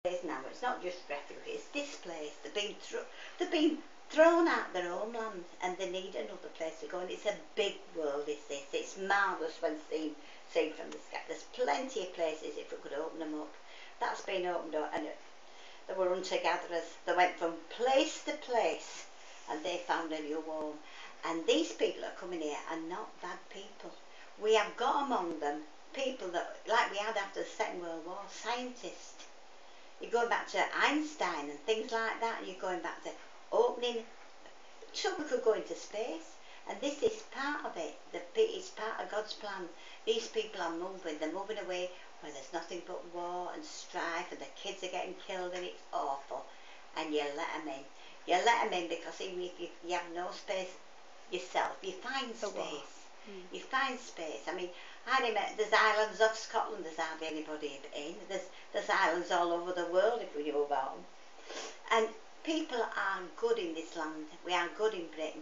now. It's not just refugees, it's displaced. They've been thrown out their homeland and they need another place to go. And it's a big world, is this. It's marvellous when seen from the sky. There's plenty of places if we could open them up. That's been opened up, and they were hunter-gatherers. They went from place to place and they found a new home. And these people that are coming here are not bad people. We have got among them people that, like we had after the Second World War, scientists. You're going back to Einstein and things like that, and you're going back to opening, so we could go into space. And this is part of it. It's part of God's plan. These people are moving. They're moving away where there's nothing but war and strife, and the kids are getting killed, and it's awful. And you let them in. You let them in because even if you have no space yourself, you find space. You find space. I mean, there's islands off Scotland, there's hardly anybody in. There's islands all over the world if we knew about them. And people are good in this land. We are good in Britain.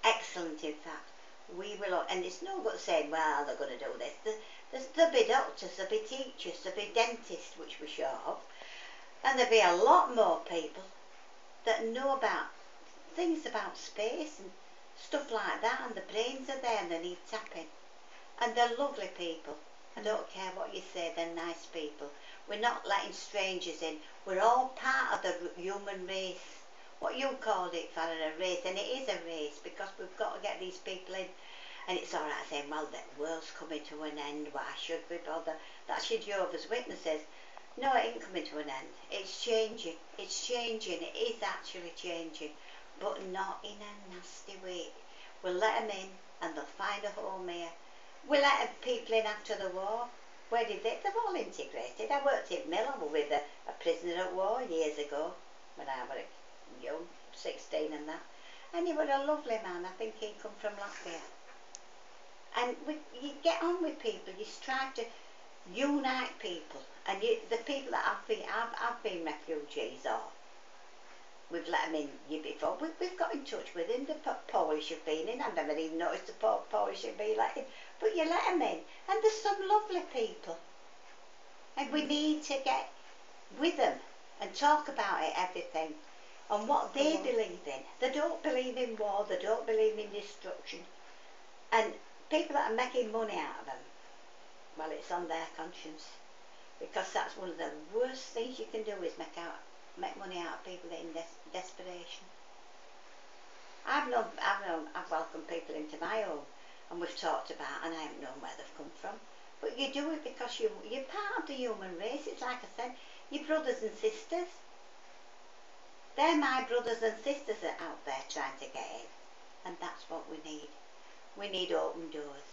Excellent, in fact. We will, and it's no good saying, well, they're going to do this. There'll be doctors, there'll be teachers, there'll be dentists, which we're sure of. And there'll be a lot more people that know about things about space and stuff like that, and the brains are there and they need tapping. And they're lovely people. I don't care what you say, they're nice people. We're not letting strangers in. We're all part of the human race. What you called it, Farah, a race, and it is a race because we've got to get these people in. And it's all right saying, well, the world's coming to an end, why should we bother? That's your Jehovah's Witnesses. No, it ain't coming to an end. It's changing. It's changing. It is actually changing. But not in a nasty way. We'll let them in and they'll find a home here. We let people in after the war. Where did they? They've all integrated. I worked in Mill. I was with a prisoner at war years ago when I was young, 16 and that. And he was a lovely man. I think he'd come from Latvia. And you get on with people. You strive to unite people. And the people that have been refugees or we've let them in you before. We've got in touch with him. The Polish have been in. I've never even noticed the Polish have been let in. But you let them in. And there's some lovely people. And we need to get with them and talk about it, everything. And what they believe in. They don't believe in war. They don't believe in destruction. And people that are making money out of them, well, it's on their conscience. Because that's one of the worst things you can do is make money out of people in desperation. I've welcomed people into my home, and we've talked about, and I haven't known where they've come from. But you do it because you're part of the human race. It's like I said, your brothers and sisters. They're my brothers and sisters that are out there trying to get in. And that's what we need. We need open doors.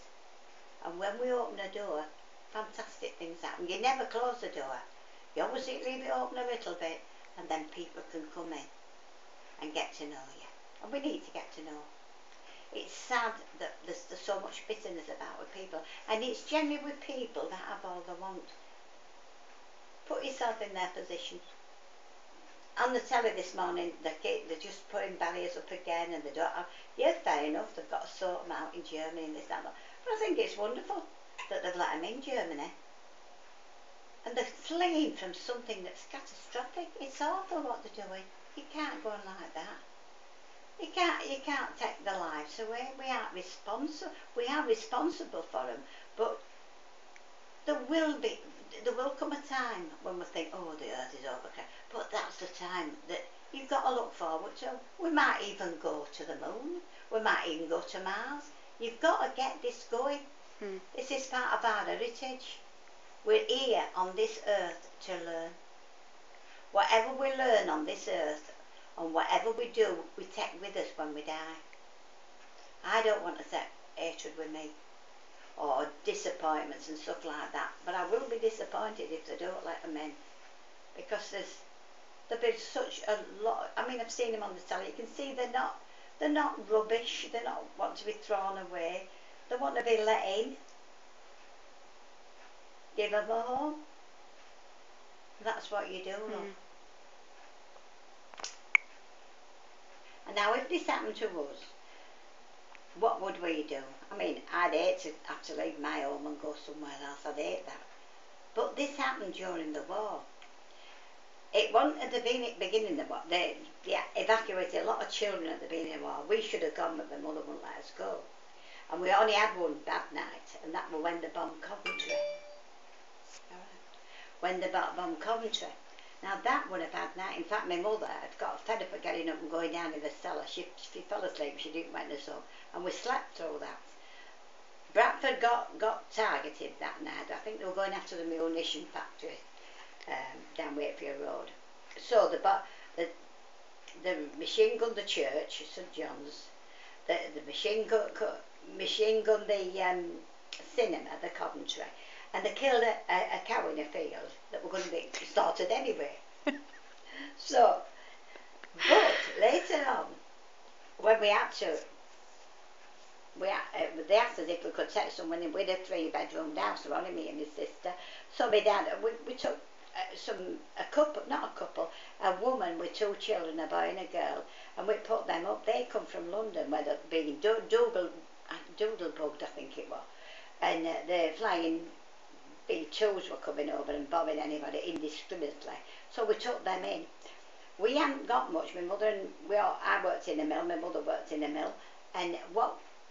And when we open a door, fantastic things happen. You never close the door. You always leave it open a little bit, and then people can come in and get to know you. And we need to get to know. It's sad that there's so much bitterness about with people, and it's generally with people that have all they want. Put yourself in their position. On the telly this morning, they're just putting barriers up again, and they don't have. Yeah, fair enough. They've got to sort them out in Germany and this and that. But I think it's wonderful that they've let them in Germany. And they're fleeing from something that's catastrophic. It's awful what they're doing. You can't go on like that. You can't take their lives away. We aren't responsible. We are responsible for them. But there will come a time when we think, oh, the earth is overcrowded. But that's the time that you've got to look forward to. We might even go to the moon. We might even go to Mars. You've got to get this going. This is part of our heritage. We're here on this earth to learn. Whatever we learn on this earth, and whatever we do, we take with us when we die. I don't want to take hatred with me, or disappointments and stuff like that. But I will be disappointed if they don't let them in, because there've been such a lot. I mean, I've seen them on the telly. You can see they're not rubbish. They don't want to be thrown away. They want to be let in. Give them a home. That's what you do, love. And now if this happened to us, what would we do? I mean, I'd hate to have to leave my home and go somewhere else. I'd hate that. But this happened during the war. It wasn't at the beginning of the war. They evacuated a lot of children at the beginning of the war. We should have gone, but the mother wouldn't let us go. And we only had one bad night, and that was when they bombed Coventry. When they bombed Coventry. Now that was a bad night. In fact, my mother had got fed up of getting up and going down in the cellar. She fell asleep. She didn't wake us up, and we slept through that. Bradford got targeted that night. I think they were going after the munition factory down Wakefield Road. So the machine gunned the church, St John's. The machine gunned the cinema, the Coventry, and they killed a cow in a field that were going to be slaughtered anyway. So, but later on, when we had to, they asked us if we could take someone in with a 3-bedroom house, only me and my sister. So my dad, we took a woman with 2 children, a boy and a girl, and we put them up. They come from London, where they're being doodle-bugged, I think it was, and the flying B-2s were coming over and bombing anybody indiscriminately. So we took them in. We hadn't got much. My mother and I worked in a mill. My mother worked in a mill, and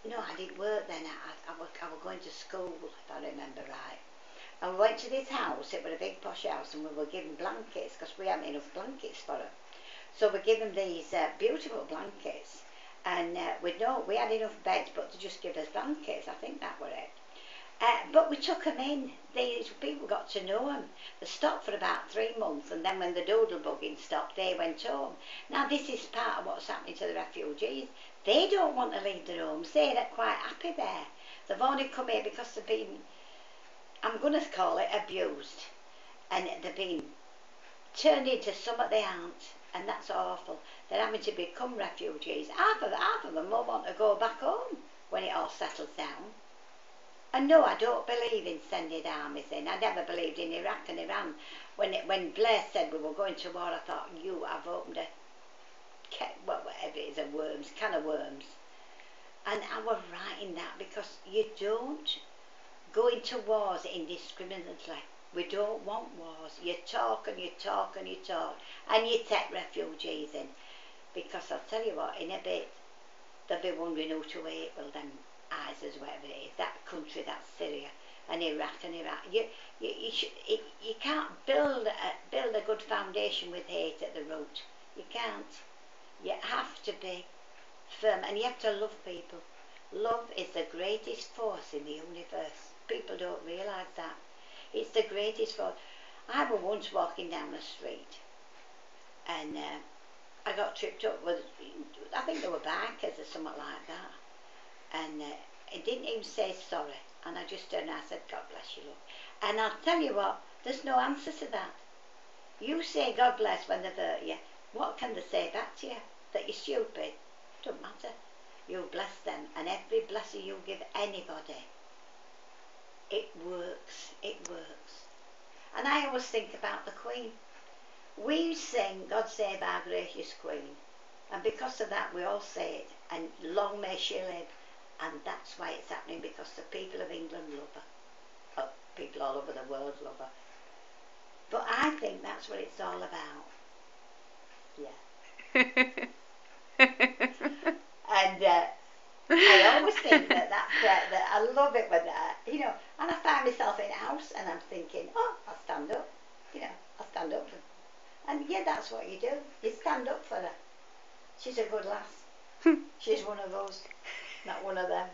no, I didn't work then. I was going to school, if I remember right. And we went to this house. It was a big posh house, and we were given blankets because we hadn't enough blankets for them. So we gave them these beautiful blankets, and we had enough beds, but to just give us blankets. I think that was it. But we took them in. These people got to know them. They stopped for about 3 months, and then when the doodle bugging stopped, they went home. Now this is part of what's happening to the refugees. They don't want to leave their homes. They're quite happy there. They've only come here because they've been, I'm going to call it, abused. And they've been turned into something they aren't. And that's awful. They're having to become refugees. Half of them will want to go back home when it all settles down. And no, I don't believe in sending armies in. I never believed in Iraq and Iran. When Blair said we were going to war, I thought, I've opened a whatever it is, a can of worms. And I was right in that, because you don't go into wars indiscriminately. We don't want wars. You talk and you talk and you talk, and you take refugees in. Because I'll tell you what, in a bit, they'll be wondering who to hate, well, them ISIS, whatever it is, that country, that's Syria, and Iraq and Iraq. You can't build a good foundation with hate at the root. You can't. You have to be firm, and you have to love people. Love is the greatest force in the universe. People don't realise that. It's the greatest force. I was once walking down the street, and I got tripped up with, I think they were bikers or something like that. And it didn't even say sorry. And I just turned and I said, God bless you, love. And I'll tell you what, there's no answer to that. You say God bless when they've hurt you. What can they say back to you? That you're stupid? Don't matter. You bless them. And every blessing you give anybody, it works. It works. And I always think about the Queen. We sing, God save our gracious Queen. And because of that, we all say it. And long may she live. And that's why it's happening, because the people of England love her. Oh, people all over the world love her. But I think that's what it's all about. Yeah. And I always think that I love it when, and I find myself in a house and I'm thinking, oh, I'll stand up. I'll stand up for her. And yeah, that's what you do. You stand up for her. She's a good lass. She's one of those. Not one of them.